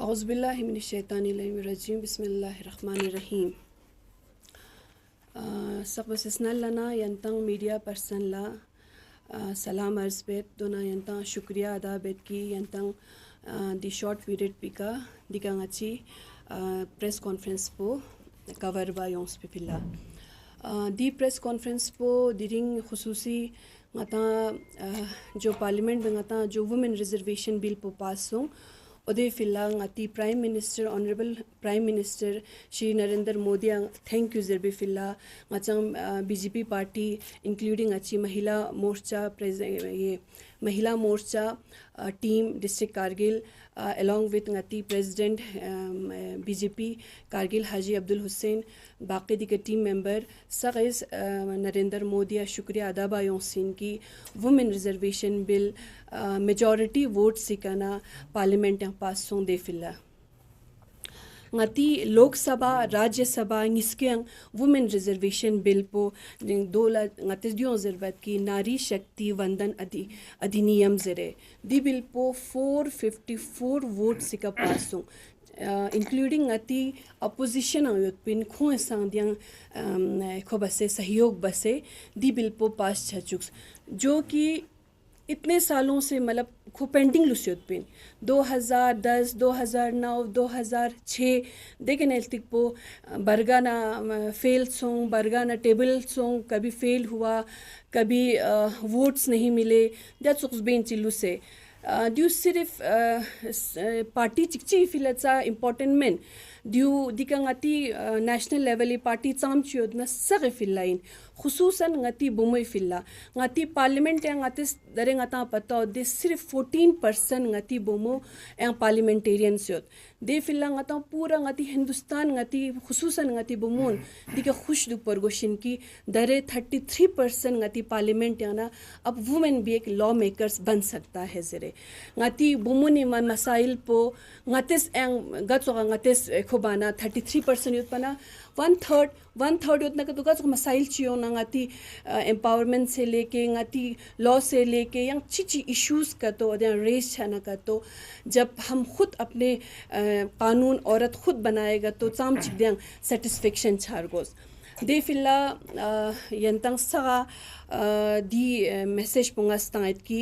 औज़ुबिल्लाहिमिनश्शैतानिर्रजीम बिस्मिल्लाहिर्रहमानिर्रहीम Sabasisnal lana yantang media person la salam arz bet dona yantang shukriya ada bet ki yantang the short period pika dikangachi press conference po cover ba yons pipilla di press conference po diring khususi ngata jo parliament में ngata jo women reservation bill po pass ho Ode filla ngati Prime Minister, Honorable Prime Minister Shri Narendra Modi thank you zerbe filla ngachang BJP party including achi Mahila Morcha ye Mahila Morcha team District Kargil along with ngati President BJP Kargil Haji Abdul Hussain बाकी दिके team member सगैस नरेंद्र मोदी शुक्रिया अदा बायों सिन की women reservation bill majority vote सिकाना parliament yang pass दे फिल्ला ngati lok sabha rajya sabha ngiskeng women reservation bill po dola ngati dion zerbat ki nari shakti vandan adhiniyam zere di bill po 454 vote sika pasung including ngati opposition ayot pin kho sang diang kho base सहयोग बसे दी bill po पास छचुक्स जो कि इतने सालों से मतलब खो pending लुसियत pin 2010 2009 2006 देखें एल्तिक पो बरगाना फेल सॉन्ग बरगाना टेबल सॉन्ग कभी फेल हुआ कभी वोट्स नहीं मिले जा सुक्स बेन चिल्लू से दिउ सिर्फ पार्टी चिकची फिलचा इम्पोर्टेंट मेन दिउ दिकांगती नेशनल लेवल पार्टी चाम चियोदना सगे फिल्लाइन खुसूसन ngati bumoi filla ngati parliament yang ngatis dare ngata pata de sirf 14% ngati bomo yang parliamentarian syot de filla ngata pura ngati hindustan ngati khususan ngati bomon dika khush du परगोशिन की दरे 33% ngati parliament yana अब women भी एक law makers बन सकता है जरे ngati bomoni man masail po ngatis yang gatsoga ngatis khobana 33% yut pana one third उतना का तो का मसाइल चियो ना ngati empowerment से लेके ngati law से लेके yang चिची issues का तो अदे रेस छाना का तो जब हम खुद अपने कानून औरत खुद बनाएगा तो चाम चिद्यांग satisfaction छारगोस दे फिल्ला यंतंग सगा दी मैसेज पुंगास तांगत की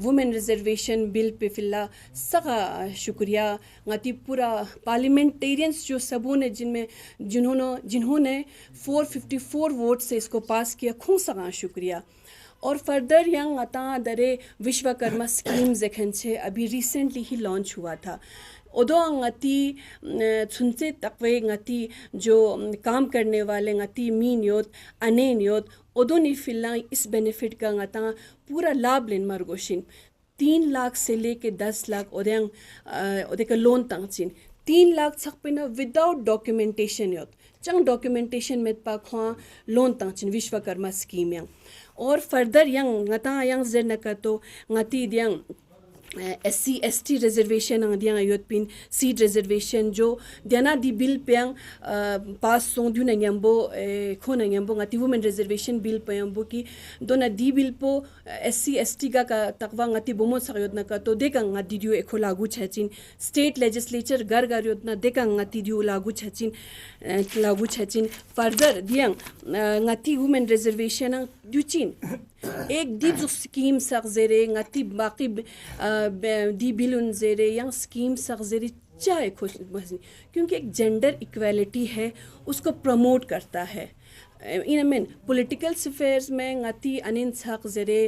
वुमेन रिजर्वेशन बिल पे फिल्ला सगा शुक्रिया ngati पूरा पार्लियामेंटेरियंस जो सबों ने जिन्होंने 454 वोट से इसको पास किया खूब सगा शुक्रिया और फर्दर यंग अता दरे विश्वकर्मा स्कीम जेखन छे अभी रिसेंटली ही लॉन्च हुआ था ओदो ngati छुनसे तकवे ngati जो काम करने वाले ngati मीन योत अनेन योत ओदो नि फिल्ला इस बेनिफिट का ngata पूरा लाभ लेन मारगोशिन 3 लाख से लेके 10 लाख ओदे का लोन तंगचिन 3 लाख छक पेना विदाउट डॉक्यूमेंटेशन योत चंग डॉक्यूमेंटेशन में पा खवा लोन तंगचिन विश्वकर्मा स्कीम yang और further young ngata yang zen का तो ngati दियांग SC ST रिजर्वेशन दिया योत पिन सीट रिजर्वेशन जो दियाना दी बिल पेंग पास सोंग दु नंगम्बो खो नंगम्बो ngati women reservation bill Pengbo की दोना दी बिल पो SC ST का तकवा ngati बोमो सयोदना का तो देका ngati दियो एको लागू छचिन स्टेट लेजिस्लेचर घर योजना देका ngati दियो लागू छचिन फर्दर दियांग ngati वुमेन रिजर्वेशन दुचिन एक दी जो स्कीम सगजेरे ngati बाकी दी बिलुन जेरे yang स्कीम सगजेरे चाहे खुश क्योंकि एक जेंडर इक्वालिटी है उसको प्रमोट करता है इन मीन पॉलिटिकल स्फेयर्स में ngati अनिन सग जेरे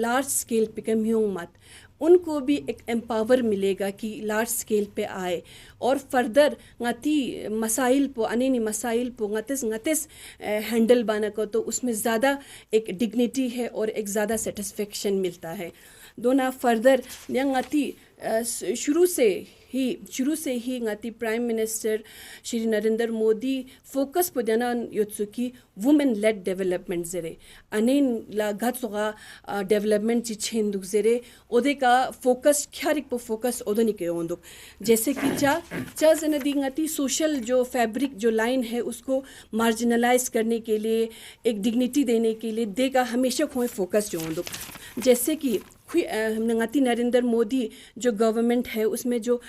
लार्ज स्केल पे कमियों मत उनको भी एक एम्पावर मिलेगा कि लार्ज स्केल पे आए और फर्दर ngati मसाइल पो अनेनी मसाइल पो ngtis हैंडल बना को तो उसमें ज़्यादा एक डिग्निटी है और एक ज़्यादा सेटिस्फेक्शन मिलता है दोना फर्दर ngati शुरू से ही ngati prime minister Shri Narendra Modi focus på dana yotsuki women led development zere anen la gatsoga development chi chenduk zere ode का फोकस ख्यारिक पर फोकस ओदनी के ओंदुक जैसे कि चा जनदी ngati सोशल जो फैब्रिक जो लाइन है उसको मार्जिनलाइज करने के लिए एक डिग्निटी देने के लिए देगा हमेशा खोए फोकस जो ओंदुक जैसे कि ngati नरेंद्र मोदी जो गवर्नमेंट है उसमें जो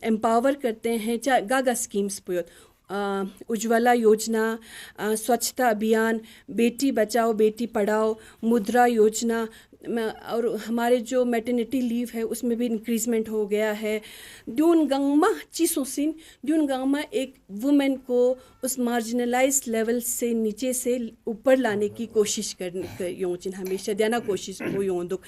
एम्पावर करते हैं चाहे गागा स्कीम्स पुयोत उज्ज्वला योजना, स्वच्छता अभियान, बेटी बचाओ बेटी पढ़ाओ, मुद्रा योजना, और हमारे जो मैटरनिटी लीव है उसमें भी इंक्रीजमेंट हो गया है। ड्यून गंगमा चीसों सिन ड्यून गंगमा एक वुमेन को उस मार्जिनलाइज लेवल से नीचे से ऊपर लाने की कोशिश कर योचिन हमेशा देना कोशिश हो योंदुक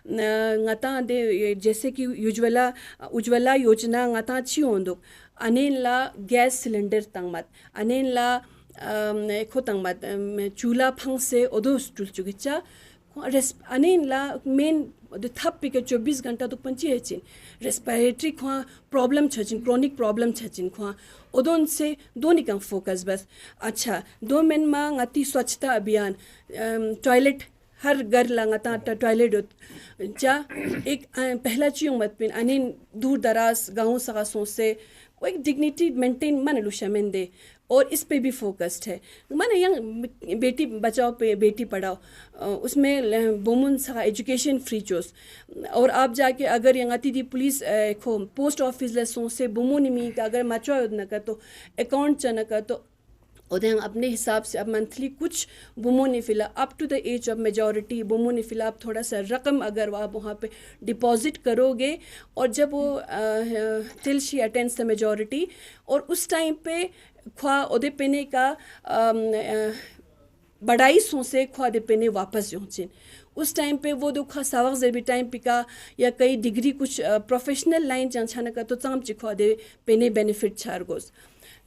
ngata de जैसे कि उज्ज्वला योजना ngata ची होंदुक अनेन ला गैस सिलेंडर तंगमत अनेन ला खो तंगमत चूल्हा फंग से ओदोस चुल चुगिचा अनेन ला मेन थप पिके 24 घंटा तो पंची है चिन रेस्पिरेटरी खुआ प्रॉब्लम छचिन क्रोनिक प्रॉब्लम छचिन खुआ ओदोन से दोनी का फोकस बस अच्छा दो मेन मा ngati स्वच्छता अभियान टॉयलेट हर घर लगाता टॉयलेट जा एक पहला चीज़ मत पिन अनेन दूर दराज गाँव सगासों से वो एक डिग्निटी मेंटेन मन लुशमें दे और इस पे भी फोकस्ड है माने यंग बेटी बचाओ पे बेटी पढ़ाओ उसमें वुमेन सा एजुकेशन फ्री चोस और आप जाके अगर यंगाती दी पुलिस खो पोस्ट ऑफिस लेसों से बुमोनिमी का अगर मचो न कर तो अकाउंट चन कर तो उधर अपने हिसाब से अब मंथली कुछ बुमो ने फिला up to the age of majority बुमो ने फिला आप थोड़ा सा रकम अगर आप वहाँ पे डिपॉजिट करोगे और जब वो till she attends the majority और उस टाइम पे ख्वा उदे पेने का बड़ाई सोचे ख्वा दे पेने वापस जोचिन उस टाइम पे वो दुखा सावक जब टाइम पिका या कई डिग्री कुछ प्रोफेशनल लाइन चांछाना का तो चाम चिखवा दे पेने बेनिफिट छारगोस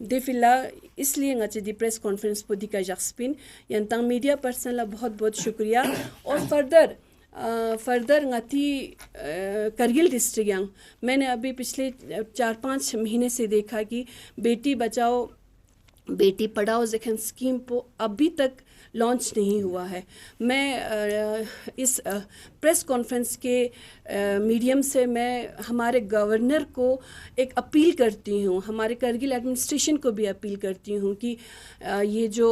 दे फिला इसलिए ngati दी प्रेस कॉन्फ्रेंस पो दिका जक्सपिन यंतंग मीडिया पर्सन ला बहुत बहुत शुक्रिया और फर्दर ngati करगिल डिस्ट्रिक्ट यांग मैंने अभी पिछले 4-5 महीने से देखा कि बेटी बचाओ बेटी पढ़ाओ जखन स्कीम को अभी तक लॉन्च नहीं हुआ है। मैं इस प्रेस कॉन्फ्रेंस के मीडियम से मैं हमारे गवर्नर को एक अपील करती हूँ, हमारे करगिल एडमिनिस्ट्रेशन को भी अपील करती हूँ कि ये जो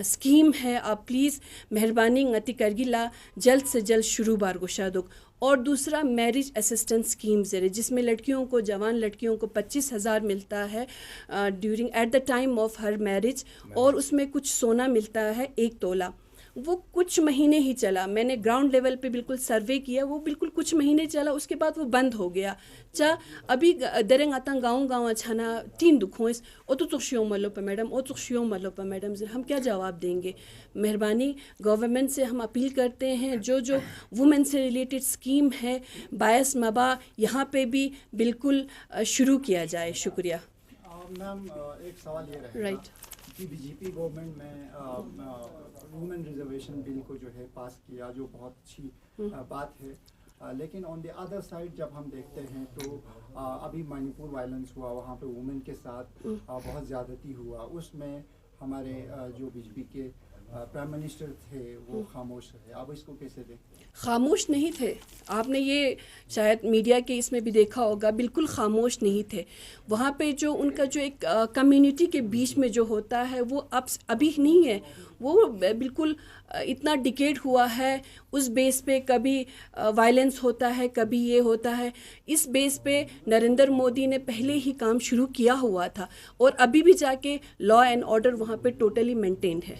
स्कीम है आप प्लीज़ मेहरबानी ngati करगिला जल्द से जल्द शुरू बार गुशा दो। और दूसरा मैरिज असिस्टेंस स्कीम ज़रिए जिसमें लड़कियों को जवान लड़कियों को 25,000 मिलता है during at the time of her marriage और उसमें कुछ सोना मिलता है 1 तोला। वो कुछ महीने ही चला, मैंने ग्राउंड लेवल पे बिल्कुल सर्वे किया, वो बिल्कुल कुछ महीने चला, उसके बाद वो बंद हो गया। चा अभी दरेंग आता गाँव अछाना 3 दुखों इस ओ तो चुखियों मलो पर मैडम ओ चुखियों मलो पर मैडम हम क्या जवाब देंगे। मेहरबानी गवर्नमेंट से हम अपील करते हैं जो वुमेन से रिलेटेड स्कीम है बायस मबा यहाँ पे भी बिल्कुल शुरू किया जाए। शुक्रिया। मैम एक सवाल ये रहेगा राइट कि बीजेपी गवर्नमेंट में वुमेन रिजर्वेशन बिल को जो है पास किया जो बहुत अच्छी बात है, लेकिन ऑन द अदर साइड जब हम देखते हैं तो अभी मणिपुर वायलेंस हुआ, वहाँ पे वुमेन के साथ बहुत ज़्यादती हुआ, उसमें हमारे जो बीजेपी के प्राइम मिनिस्टर थे वो खामोश रहे। आप इसको कैसे देखते हैं? खामोश नहीं थे, आपने ये शायद मीडिया के इसमें भी देखा होगा, बिल्कुल खामोश नहीं थे। वहाँ पे जो उनका जो एक कम्युनिटी के बीच में जो होता है वो अब अभी नहीं है, वो बिल्कुल इतना डिकेड हुआ है उस बेस पे, कभी वायलेंस होता है कभी ये होता है, इस बेस पे नरेंद्र मोदी ने पहले ही काम शुरू किया हुआ था और अभी भी जाके लॉ एंड ऑर्डर वहाँ पे टोटली मेंटेन्ड है।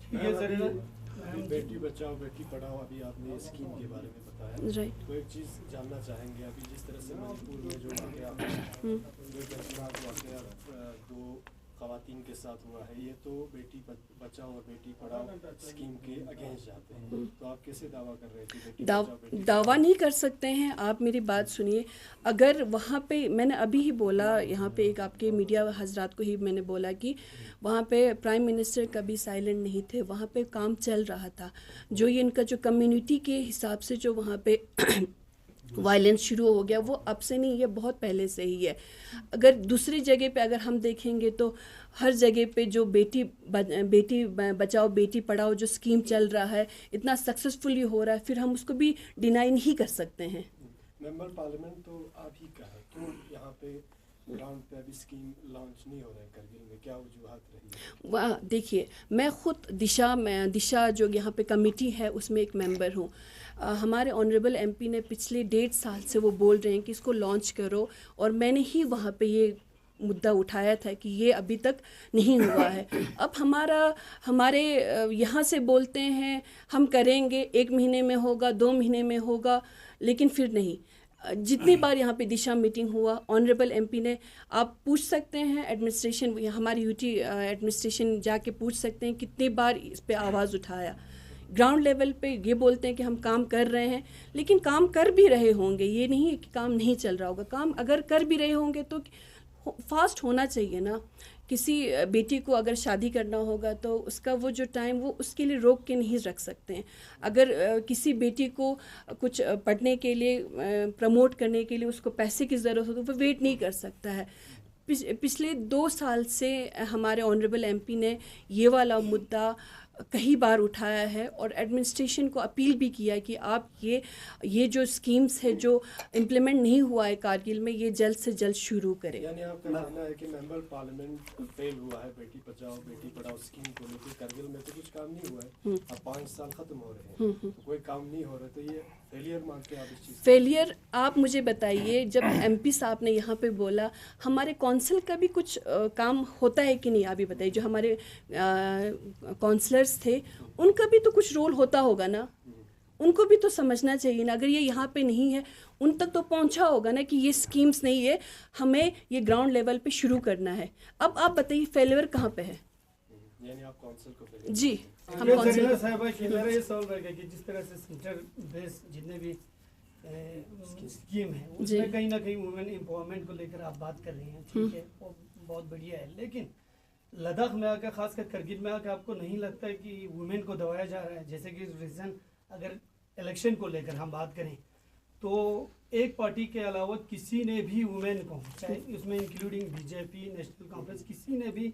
बेटी बचाओ बेटी पढ़ाओ अभी आपने स्कीम के बारे में बताया, राइट। तो एक चीज़ जानना चाहेंगे, अभी जिस तरह से मणिपुर में जो वाक़या 2 ख़वातीन के साथ हुआ है, ये तो बेटी बचाओ और बेटी पढ़ाओ स्कीम के अगेंस्ट जाते हैं, तो आप कैसे दावा कर रहे थे? दावा नहीं कर सकते हैं। आप मेरी बात सुनिए, अगर वहाँ पे मैंने अभी ही बोला, यहाँ पे एक आपके मीडिया हजरात को ही मैंने बोला कि वहाँ पे प्राइम मिनिस्टर कभी साइलेंट नहीं थे, वहाँ पे काम चल रहा था। जो ये इनका जो कम्युनिटी के हिसाब से जो वहाँ पे वायलेंस शुरू हो गया वो अब से नहीं, ये बहुत पहले से ही है। अगर दूसरी जगह पे अगर हम देखेंगे तो हर जगह पे जो बेटी बचाओ बेटी पढ़ाओ जो स्कीम चल रहा है इतना सक्सेसफुली हो रहा है, फिर हम उसको भी डिनाई नहीं कर सकते हैं। मेंबर पार्लियामेंट तो आप ही का है, क्यों यहाँ पे ग्राउंड पे अभी स्कीम लॉन्च नहीं हो रहा है करगिल में, क्या वजूहत रही है? वाह, देखिए मैं ख़ुद दिशा जो यहाँ पे कमेटी है उसमें एक मेंबर हूँ। हमारे ऑनरेबल एमपी ने पिछले 1.5 साल से वो बोल रहे हैं कि इसको लॉन्च करो, और मैंने ही वहाँ पे ये मुद्दा उठाया था कि ये अभी तक नहीं हुआ है। अब हमारे यहाँ से बोलते हैं हम करेंगे, 1 महीने में होगा, 2 महीने में होगा, लेकिन फिर नहीं। जितनी बार यहाँ पे दिशा मीटिंग हुआ, ऑनरेबल एमपी ने, आप पूछ सकते हैं एडमिनिस्ट्रेशन, हमारी यूटी एडमिनिस्ट्रेशन जाके पूछ सकते हैं कितनी बार इस पे आवाज़ उठाया। ग्राउंड लेवल पे ये बोलते हैं कि हम काम कर रहे हैं, लेकिन काम कर भी रहे होंगे, ये नहीं है कि काम नहीं चल रहा होगा। काम अगर कर भी रहे होंगे तो फास्ट होना चाहिए ना। किसी बेटी को अगर शादी करना होगा तो उसका वो जो टाइम, वो उसके लिए रोक के नहीं रख सकते हैं। अगर किसी बेटी को कुछ पढ़ने के लिए, प्रमोट करने के लिए उसको पैसे की ज़रूरत हो तो वो वेट नहीं कर सकता है। पिछले 2 साल से हमारे ऑनरेबल एमपी ने ये वाला मुद्दा कई बार उठाया है, और एडमिनिस्ट्रेशन को अपील भी किया है कि आप ये जो स्कीम्स है जो इम्प्लीमेंट नहीं हुआ है कारगिल में, ये जल्द से जल्द शुरू करें। यानी आपका मानना है कि मेंबर पार्लियामेंट फेल हुआ है बेटी बचाओ बेटी पढ़ाओ स्कीम को लेकर? करगिल में तो कुछ काम नहीं हुआ है, अब 5 साल खत्म हो रहे हैं, तो कोई काम नहीं हो रहा, तो ये फेलियर मानते हैं आप इस चीज़? फेलियर आप मुझे बताइए, जब एमपी साहब ने यहाँ पे बोला, हमारे कौंसिल का भी कुछ काम होता है कि नहीं? आप ही बताइए, जो हमारे कौंसलर्स थे उनका भी तो कुछ रोल होता होगा ना, उनको भी तो समझना चाहिए ना। अगर ये यहाँ पे नहीं है, उन तक तो पहुँचा होगा ना कि ये स्कीम्स नहीं है, हमें ये ग्राउंड लेवल पे शुरू करना है। अब आप बताइए फेलियर कहाँ पे है? यानी आप काउंसिल को फेलियर? जी, हम मेरा कौंसिल साहब कि मेरा ये सवाल रहेगा कि जिस तरह से सेंटर बेस जितने भी स्कीम है उसमें कहीं ना कहीं वुमेन एम्पावरमेंट को लेकर आप बात कर रही हैं, ठीक है, वो बहुत बढ़िया है, लेकिन लद्दाख में आकर, खासकर करगिल में आकर, आपको नहीं लगता है कि वुमेन को दबाया जा रहा है? जैसे कि रीजन अगर इलेक्शन को लेकर हम बात करें तो एक पार्टी के अलावा किसी ने भी वुमेन को, चाहे उसमें इंक्लूडिंग बीजेपी, नेशनल कॉन्फ्रेंस, किसी ने भी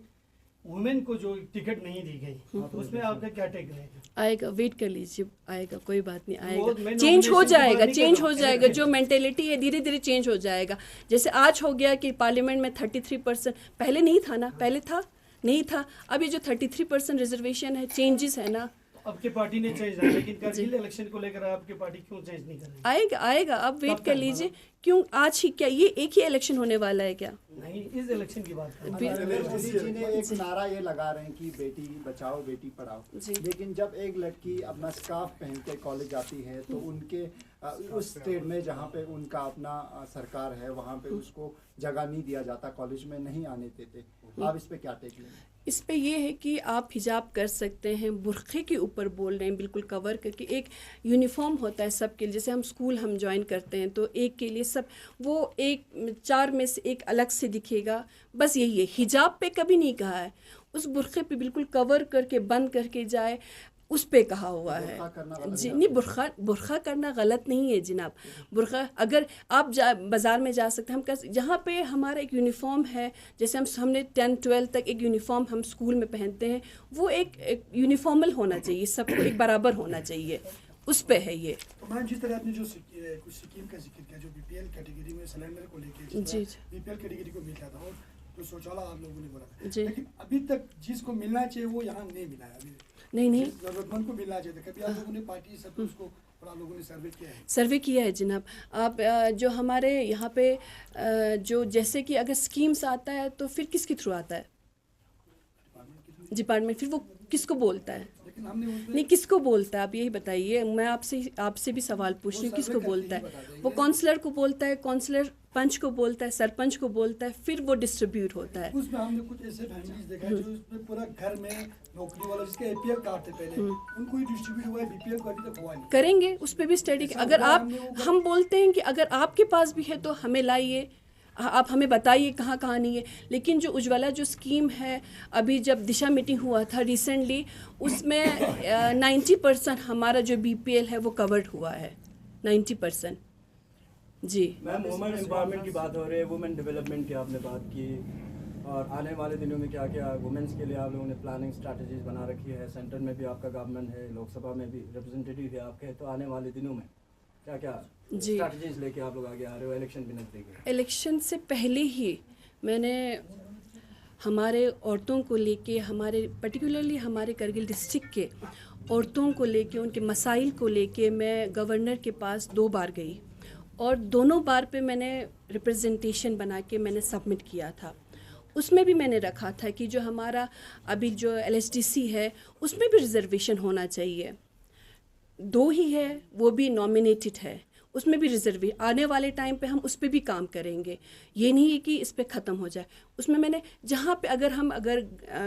वुमेन को जो टिकट नहीं दी गई, तो उसमें आपका क्या टेक रहेगा? आएगा, वेट कर लीजिए, आएगा, कोई बात नहीं, वो आएगा, मैं चेंज हो nomination की जाएगा, बात नहीं चेंज कर हो रहा हूँ। जाएगा। जो मेंटेलिटी है धीरे धीरे चेंज हो जाएगा। जैसे आज हो गया कि पार्लियामेंट में 33%, पहले नहीं था ना, पहले था नहीं था, अब ये जो 33% रिजर्वेशन है, चेंजेस है ना। आपके पार्टी ने चेंज किया, लेकिन करगिल इलेक्शन को लेकर आपकी पार्टी क्यों चेंज नहीं कर रही? आएगा, आएगा, आप वेट कब कर तक लीजिए। क्यों आज ही? क्या ये एक ही इलेक्शन होने वाला है क्या? नहीं, इस इलेक्शन की बात कर रहे हैं। नरेंद्र मोदी जी ने एक नारा ये लगा रहे हैं कि बेटी बचाओ बेटी पढ़ाओ, लेकिन जब एक लड़की अपना स्कार्फ पहन के कॉलेज जाती है तो उनके उस स्टेट में जहाँ पे उनका अपना सरकार है वहाँ पे उसको जगह नहीं दिया जाता, कॉलेज में नहीं आने देते। आप इस पे क्या टेक लेंगे? इस पे ये है कि आप हिजाब कर सकते हैं, बुरखे के ऊपर बोल रहे हैं, बिल्कुल कवर करके। एक यूनिफॉर्म होता है सबके लिए, जैसे हम स्कूल हम ज्वाइन करते हैं तो एक के लिए सब, वो एक 4 में से एक अलग से दिखेगा, बस यही है। हिजाब पे कभी नहीं कहा है, उस बुरखे पे बिल्कुल कवर करके बंद करके जाए, उस पे कहा हुआ है जी। नहीं, बुरखा करना गलत नहीं है जनाब। बुरखा अगर आप बाज़ार में जा सकते हैं, हम जहाँ पे हमारा एक यूनिफॉर्म है, जैसे हमने 10-12 तक एक यूनिफॉर्म हम स्कूल में पहनते हैं, वो एक यूनिफॉर्मल होना चाहिए, सबको एक बराबर होना चाहिए, उस पे है ये। तो मैम जिस तरह आपने जो कुछ स्कीम का जिक्र किया, जो बीपीएल कैटेगरी में सिलेंडर को लेके जी बीपीएल कैटेगरी को मिल रहा था, और जो शौचालय आप लोगों ने बोला, जी, लेकिन अभी तक जिसको मिलना चाहिए वो यहाँ नहीं मिला है। अभी नहीं जरूरतमंद को मिलना चाहिए था। कभी आप लोगों ने पार्टी सब उसको और आप लोगों ने सर्वे किया है? सर्वे किया है जनाब। आप जो हमारे यहाँ पे जो जैसे कि अगर स्कीम्स आता है तो फिर किसके थ्रू आता है? डिपार्टमेंट। फिर वो किसको बोलता है? लेकिन हमने नहीं, किसको बोलता है आप यही बताइए। मैं आपसे भी सवाल पूछ रही हूँ, किसको बोलता है? वो काउंसलर को बोलता है, काउंसलर पंच को बोलता है, सरपंच को बोलता है, फिर वो डिस्ट्रीब्यूट होता है। उसमें हमने कुछ ऐसे फैमिलीज देखा है जो उसमें पूरा घर में नौकरी वाला जिसके एपीएल कार्ड थे पहले, उनको ही डिस्ट्रीब्यूट हुआ है, बीपीएल को अभी तक हुआ नहीं। करेंगे, उस पर भी स्टडी। अगर आप, हम बोलते हैं कि अगर आपके पास भी है तो हमें लाइए, आप हमें बताइए कहाँ कहाँ नहीं है। लेकिन जो उज्ज्वला जो स्कीम है, अभी जब दिशा मीटिंग हुआ था रिसेंटली, उसमें 90% हमारा जो बीपीएल है वो कवर्ड हुआ है, 90%। जी मैम, वुमेन एम्पावरमेंट की बात हो रही है, वुमेन डेवलपमेंट की आपने बात की, और आने वाले दिनों में क्या क्या वुमेन्स के लिए आप लोगों ने प्लानिंग स्ट्रैटेजीज बना रखी है? सेंटर में भी आपका गवर्नमेंट है, लोकसभा में भी रिप्रेजेंटेटिव है आपके, तो आने वाले दिनों में क्या क्या जी स्ट्रैटेजीज लेके आप लोग आगे आ रहे हो? इलेक्शन भी नजदीक है। इलेक्शन से पहले ही मैंने हमारे औरतों को लेके, हमारे पर्टिकुलरली हमारे करगिल डिस्ट्रिक्ट के औरतों को लेके, उनके मसाइल को लेके मैं गवर्नर के पास 2 बार गई और दोनों बार पे मैंने रिप्रेजेंटेशन बना के मैंने सबमिट किया था। उसमें भी मैंने रखा था कि जो हमारा अभी जो LHDC है उसमें भी रिजर्वेशन होना चाहिए। 2 ही है, वो भी नॉमिनेटेड है, उसमें भी रिजर्वेशन आने वाले टाइम पे हम उस पर भी काम करेंगे। ये नहीं है कि इस पे ख़त्म हो जाए। उसमें मैंने जहाँ पे अगर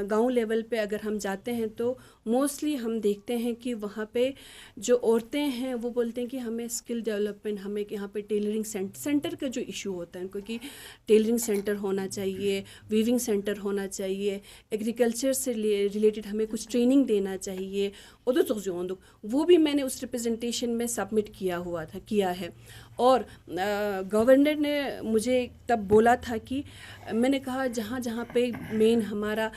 गांव लेवल पे अगर हम जाते हैं तो मोस्टली हम देखते हैं कि वहाँ पे जो औरतें हैं वो बोलते हैं कि हमें स्किल डेवलपमेंट, हमें यहाँ पे टेलरिंग सेंटर का जो इशू होता है उनको कि टेलरिंग सेंटर होना चाहिए, वीविंग सेंटर होना चाहिए, एग्रीकल्चर से रिलेटेड हमें कुछ ट्रेनिंग देना चाहिए। वो भी मैंने उस रिप्रेजेंटेशन में सबमिट किया है। और गवर्नर ने मुझे तब बोला था कि मैंने कहा जहाँ जहाँ पे मेन हमारा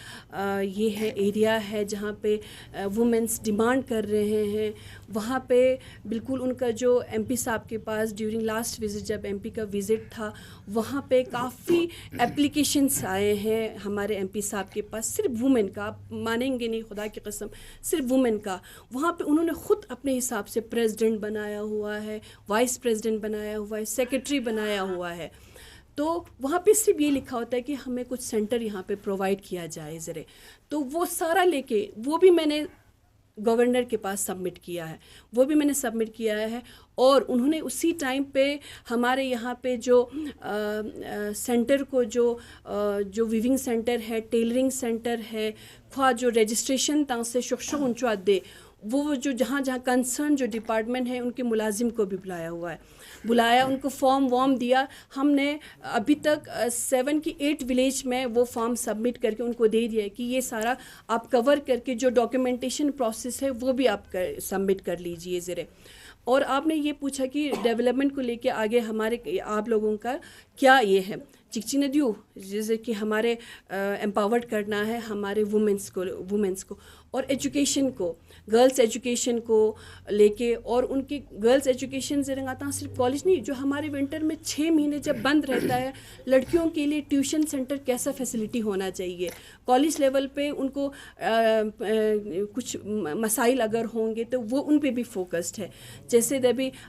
ये है एरिया है जहाँ पे वुमेन्स डिमांड कर रहे हैं, वहाँ पे बिल्कुल उनका जो MP साहब के पास ड्यूरिंग लास्ट विज़िट, जब MP का विज़िट था, वहाँ पे काफ़ी एप्लीकेशंस आए हैं हमारे MP साहब के पास, सिर्फ वुमेन का, आप मानेंगे नहीं खुदा की कसम, सिर्फ वुमेन का। वहाँ पे उन्होंने ख़ुद अपने हिसाब से प्रेसिडेंट बनाया हुआ है, वाइस प्रेसिडेंट बनाया हुआ है, सेक्रेटरी बनाया हुआ है। तो वहाँ पे सिर्फ ये लिखा होता है कि हमें कुछ सेंटर यहाँ पे प्रोवाइड किया जाए ज़रे। तो वो सारा लेके वो भी मैंने गवर्नर के पास सबमिट किया है, और उन्होंने उसी टाइम पे हमारे यहाँ पे जो सेंटर को जो वीविंग सेंटर है, टेलरिंग सेंटर है, ख्वा जो रजिस्ट्रेशन तंग से शुक्शुंचवा दे, वो जो जहाँ कंसर्न जो डिपार्टमेंट है उनके मुलाजिम को भी बुलाया, उनको फॉर्म वॉर्म दिया। हमने अभी तक 7 की 8 विलेज में वो फॉर्म सबमिट करके उनको दे दिया है कि ये सारा आप कवर करके जो डॉक्यूमेंटेशन प्रोसेस है वो भी आप सबमिट कर लीजिए ज़रा। और आपने ये पूछा कि डेवलपमेंट को लेके आगे हमारे आप लोगों का क्या ये है, चिकची नदियों जैसे कि हमारे एम्पावर्ड करना है हमारे वुमेंस को और एजुकेशन को, गर्ल्स एजुकेशन को लेके, और उनकी गर्ल्स एजुकेशन से रंगाता सिर्फ कॉलेज नहीं, जो हमारे विंटर में 6 महीने जब बंद रहता है, लड़कियों के लिए ट्यूशन सेंटर कैसा फैसिलिटी होना चाहिए, कॉलेज लेवल पे उनको कुछ मसाइल अगर होंगे तो वो उन पे भी फोकस्ड है। जैसे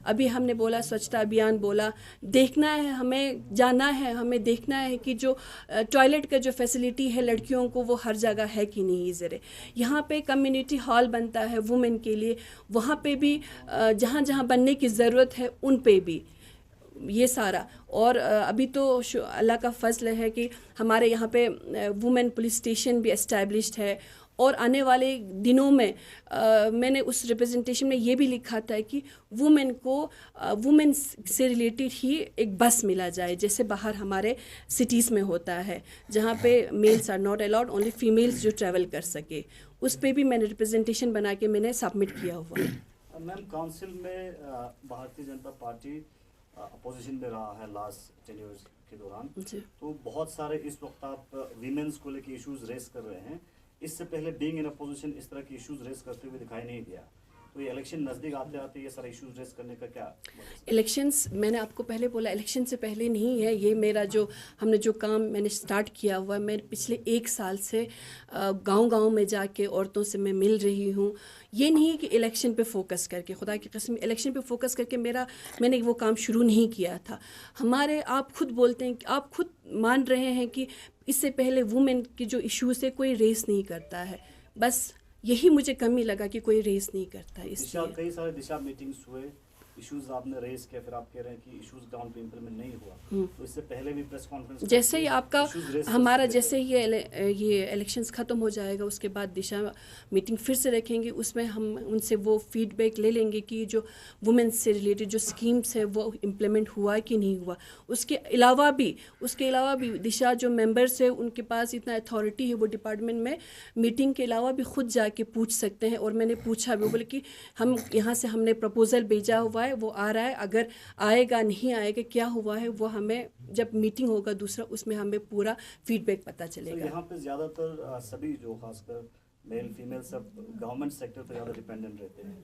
अभी हमने बोला स्वच्छता अभियान बोला, देखना है हमें, जाना है हमें, देखना है कि जो टॉयलेट का जो फैसिलिटी है लड़कियों को वो हर जगह है कि नहीं। ज़रा यहाँ पे कम्युनिटी हॉल बनता है वुमेन के लिए, वहाँ पे भी जहाँ जहाँ बनने की ज़रूरत है उन पे भी ये सारा। और अभी तो अल्लाह का फजल है कि हमारे यहाँ पे वुमेन पुलिस स्टेशन भी एस्टैब्लिश्ड है, और आने वाले दिनों में मैंने उस रिप्रेजेंटेशन में ये भी लिखा था कि वुमेन से रिलेटेड ही एक बस मिला जाए, जैसे बाहर हमारे सिटीज़ में होता है जहाँ पे males are not allowed, only females जो ट्रैवल कर सके। उस पे भी मैंने रिप्रेजेंटेशन बना के मैंने सबमिट किया हुआ है। मैम, काउंसिल में भारतीय जनता पार्टी अपोजिशन में रहा है लास्ट 10 इयर्स के दौरान, तो बहुत सारे इस वक्त आप वीमेंस को लेके इश्यूज रेस कर रहे हैं। इससे पहले बीइंग इन अपोजिशन इस तरह की इश्यूज रेस करते हुए दिखाई नहीं दिया, तो ये इलेक्शन नज़दीक आते आते ये सारे इश्यूज रेस करने का क्या? इलेक्शंस, मैंने आपको पहले बोला, इलेक्शन से पहले नहीं है ये मेरा हमने जो काम मैंने स्टार्ट किया हुआ है। मैं पिछले 1 साल से गांव-गांव में जाके औरतों से मैं मिल रही हूँ। ये नहीं है कि इलेक्शन पे फोकस करके, खुदा की कसम इलेक्शन पे फोकस करके मैंने वो काम शुरू नहीं किया था। आप खुद बोलते हैं, आप खुद मान रहे हैं कि इससे पहले वुमेन की जो इश्यूज़ है कोई रेस नहीं करता है। बस यही मुझे कमी लगा कि कोई रेस नहीं करता। इसलिए कई सारे दिशा मीटिंग्स हुए, इश्यूज आपने रेस किया, फिर आप कह रहे हैं कि इश्यूज ग्राउंड पे इंप्लीमेंट नहीं हुआ, तो इससे पहले भी प्रेस कॉन्फ्रेंस जैसे ही आपका हमारा जैसे ही ये इलेक्शंस ख़त्म हो जाएगा उसके बाद दिशा मीटिंग फिर से रखेंगे, उसमें हम उनसे वो फीडबैक ले लेंगे कि जो वुमेन से रिलेटेड जो स्कीम्स है वो इम्प्लीमेंट हुआ कि नहीं हुआ। उसके अलावा भी दिशा जो मेंबर्स है उनके पास इतना अथॉरिटी है, वो डिपार्टमेंट में मीटिंग के अलावा भी खुद जाके पूछ सकते हैं। और मैंने पूछा भी, बोले कि हम यहाँ से हमने प्रपोजल भेजा हुआ है, वो आ रहा है, अगर आएगा नहीं आएगा क्या हुआ है वो हमें जब मीटिंग होगा दूसरा उसमें हमें पूरा फीडबैक पता चलेगा। यहाँ पे ज़्यादातर सभी जो खासकर मेल फीमेल सब गवर्नमेंट सेक्टर पर ज़्यादा डिपेंडेंट रहते हैं,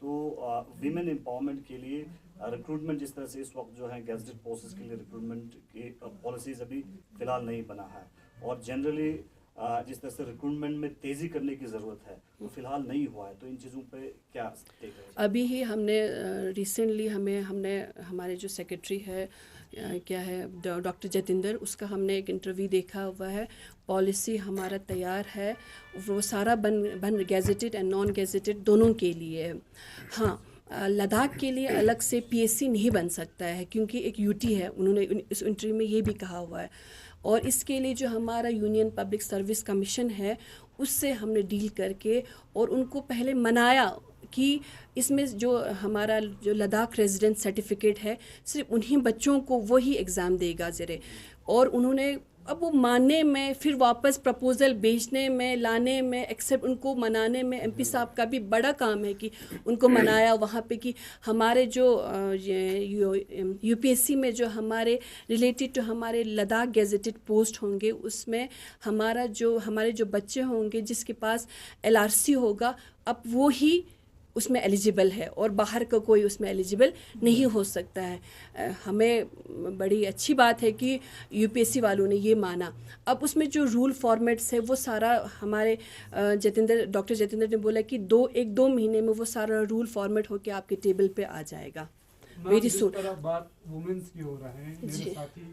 तो वीमेन एम्पावरमेंट के लिए रिक्रूटमेंट जिस तरह से इस वक्त जो है गैजेटेड पोस्ट्स के लिए रिक्रूटमेंट की पॉलिसीज अभी फ़िलहाल नहीं बना है, और जनरली जिस तरह से रिक्रूटमेंट में तेज़ी करने की ज़रूरत है वो फ़िलहाल नहीं हुआ है, तो इन चीज़ों पे क्या टेक है? अभी ही हमने रिसेंटली हमने हमारे जो सेक्रेटरी है क्या है डॉक्टर जतिंदर, उसका हमने एक इंटरव्यू देखा हुआ है। पॉलिसी हमारा तैयार है, वो सारा बन गैजेटेड एंड नॉन गैजेटेड दोनों के लिए है। हाँ, लद्दाख के लिए अलग से पीएससी नहीं बन सकता है क्योंकि एक यूटी है, उन्होंने इस इंटरव्यू में ये भी कहा हुआ है। और इसके लिए जो हमारा यूनियन पब्लिक सर्विस कमीशन है उससे हमने डील करके और उनको पहले मनाया कि इसमें जो हमारा जो लद्दाख रेजिडेंट सर्टिफिकेट है सिर्फ उन्हीं बच्चों को वही एग्ज़ाम देगा ज़रे, और उन्होंने अब वो मानने में, फिर वापस प्रपोज़ल भेजने में, लाने में, एक्सेप्ट उनको मनाने में एमपी साहब का भी बड़ा काम है कि उनको मनाया वहाँ पे कि हमारे जो यूपीएससी में जो हमारे रिलेटेड टू हमारे लद्दाख गैजेटेड पोस्ट होंगे उसमें हमारे जो बच्चे होंगे जिसके पास एलआरसी होगा अब वो ही उसमें एलिजिबल है और बाहर का कोई उसमें एलिजिबल नहीं हो सकता है। हमें बड़ी अच्छी बात है कि यूपीएससी वालों ने ये माना। अब उसमें जो रूल फॉर्मेट्स है वो सारा हमारे डॉक्टर जतिंदर ने बोला कि एक दो महीने में वो सारा रूल फॉर्मेट होके आपके टेबल पे आ जाएगा। वेरी सून बात वुमेन्स की हो रहा है, मेरे साथी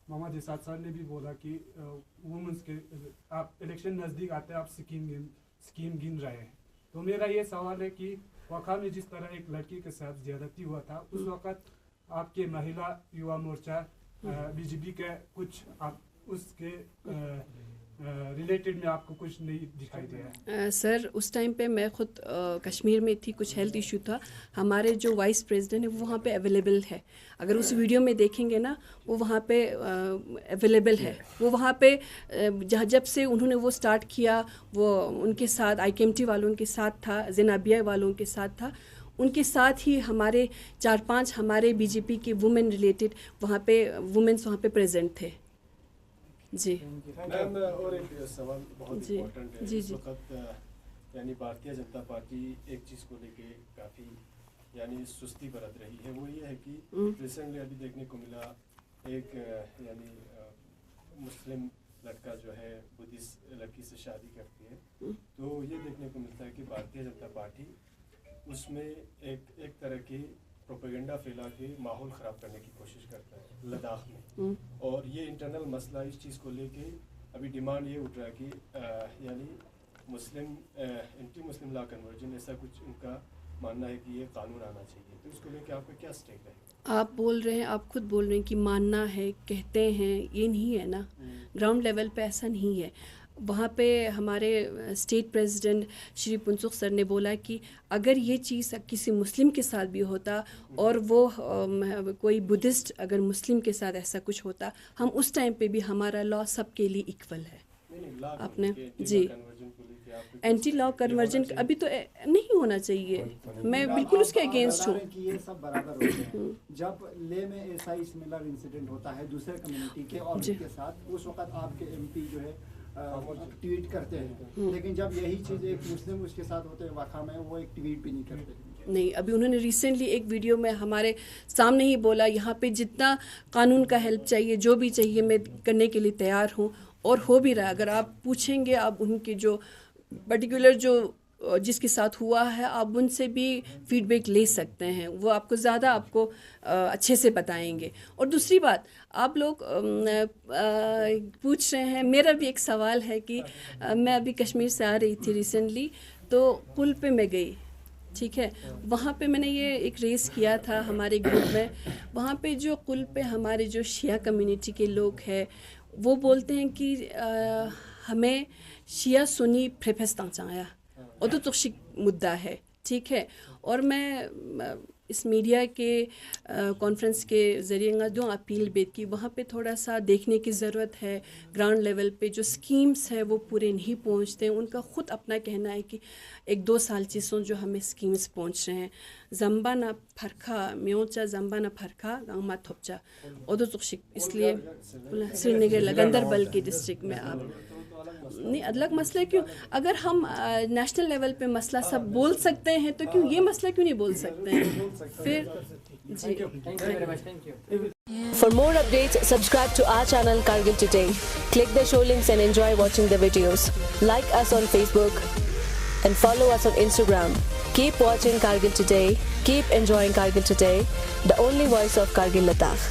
मामा जिसाद सर ने भी बोला कि वुमेन्स के आप इलेक्शन नज़दीक आते हैं, आप स्कीम गिन रहे हैं। तो मेरा ये सवाल है कि वक़ा में जिस तरह एक लड़की के साथ ज्यादती हुआ था उस वक़्त आपके महिला युवा मोर्चा बीजेपी के कुछ आप उसके रिलेटेड में आपको कुछ नहीं दिखाई दिया? सर उस टाइम पे मैं खुद कश्मीर में थी, कुछ हेल्थ इशू था। हमारे जो वाइस प्रेसिडेंट है वो वहाँ पे अवेलेबल है, अगर उस वीडियो में देखेंगे ना वो वहाँ पे अवेलेबल है। वो वहाँ पे जब से उन्होंने वो स्टार्ट किया वो उनके साथ IKMT वालों के साथ था, ज़ेनाबिया वालों के साथ था, उनके साथ ही हमारे 4-5 हमारे बीजेपी के वुमेन रिलेटेड वहाँ पे वुमेन्स वहाँ पे प्रेजेंट थे। जी मैम, और एक सवाल बहुत इम्पोर्टेंट है। जी इस वक्त यानी भारतीय जनता पार्टी एक चीज़ को लेके काफ़ी यानी सुस्ती बरत रही है, वो ये है कि रिसेंटली अभी देखने को मिला एक यानी मुस्लिम लड़का जो है बुद्धिस्ट लड़की से शादी करती है, तो ये देखने को मिलता है कि भारतीय जनता पार्टी उसमें एक तरह की प्रोपेगेंडा फैला के माहौल ख़राब करने की कोशिश करता है लद्दाख में। और ये इंटरनल मसला, इस चीज़ को लेके अभी डिमांड ये उठ रहा है कि यानी मुस्लिम एंटी मुस्लिम लॉ कन्वर्जन, ऐसा कुछ उनका मानना है कि ये कानून आना चाहिए। तो इसको लेके आपका क्या स्टेक है? आप बोल रहे हैं, आप खुद बोल रहे हैं कि मानना है, कहते हैं, ये नहीं है ना, ग्राउंड लेवल पे ऐसा नहीं है। वहाँ पे हमारे स्टेट प्रेसिडेंट श्री पुंसुक सर ने बोला कि अगर ये चीज़ किसी मुस्लिम के साथ भी होता और वो कोई बुद्धिस्ट अगर मुस्लिम के साथ ऐसा कुछ होता, हम उस टाइम पे भी हमारा लॉ सबके लिए इक्वल है। आपने जी एंटी लॉ कन्वर्जन अभी तो नहीं होना चाहिए, मैं बिल्कुल उसके अगेंस्ट हूँ कि ये सब बराबर होते हैं। जब ले में ऐसा ही सिमिलर इंसिडेंट होता है दूसरे कम्युनिटी के और उनके साथ, उस वक्त आपके MP जो है ट्वीट करते हैं, लेकिन जब यही चीज़ एक मुस्लिम उसके साथ होते हैं वाक़ा में, वो एक ट्वीट भी नहीं करते। नहीं, अभी उन्होंने रिसेंटली एक वीडियो में हमारे सामने ही बोला यहाँ पे जितना कानून का हेल्प चाहिए, जो भी चाहिए, मैं करने के लिए तैयार हूँ, और हो भी रहा है। अगर आप पूछेंगे, आप उनके जो पर्टिकुलर जो जिसके साथ हुआ है आप उनसे भी फीडबैक ले सकते हैं, वो आपको ज़्यादा आपको अच्छे से बताएंगे। और दूसरी बात, आप लोग पूछ रहे हैं, मेरा भी एक सवाल है कि मैं अभी कश्मीर से आ रही थी रिसेंटली, तो पुल पे मैं गई, ठीक है, वहाँ पे मैंने ये एक रेस किया था हमारे ग्रुप में। वहाँ पे जो पुल पे हमारे जो शिया कम्युनिटी के लोग हैं वो बोलते हैं कि हमें शिया सुन्नी फ्रेफेस्तां चाया और तो तुशिक मुद्दा है, ठीक है। और मैं इस मीडिया के कॉन्फ्रेंस के ज़रिए जो अपील बेद की, वहाँ पे थोड़ा सा देखने की ज़रूरत है। ग्राउंड लेवल पे जो स्कीम्स है वो पूरे नहीं पहुँचते। उनका ख़ुद अपना कहना है कि 1-2 साल चीज़ों जो हमें स्कीम्स पहुँच रहे हैं। जम्बाना फरखा म्योचा जम्बाना फरखा गांमा थोपचा और तो तुशिक, इसलिए श्रीनगर लगंदर बल के डिस्ट्रिक्ट में आप नहीं अलग मसला क्यों, अगर हम नेशनल लेवल पे मसला सब बोल सकते हैं तो क्यों ये मसला क्यों नहीं बोल सकते हैं फिर जी। For more updates, subscribe to our channel Kargil Today. Click the show links and enjoy watching the videos. Like us on Facebook and follow us on Instagram. Keep watching Kargil Today. Keep enjoying Kargil Today, the only voice of Kargil Ladakh.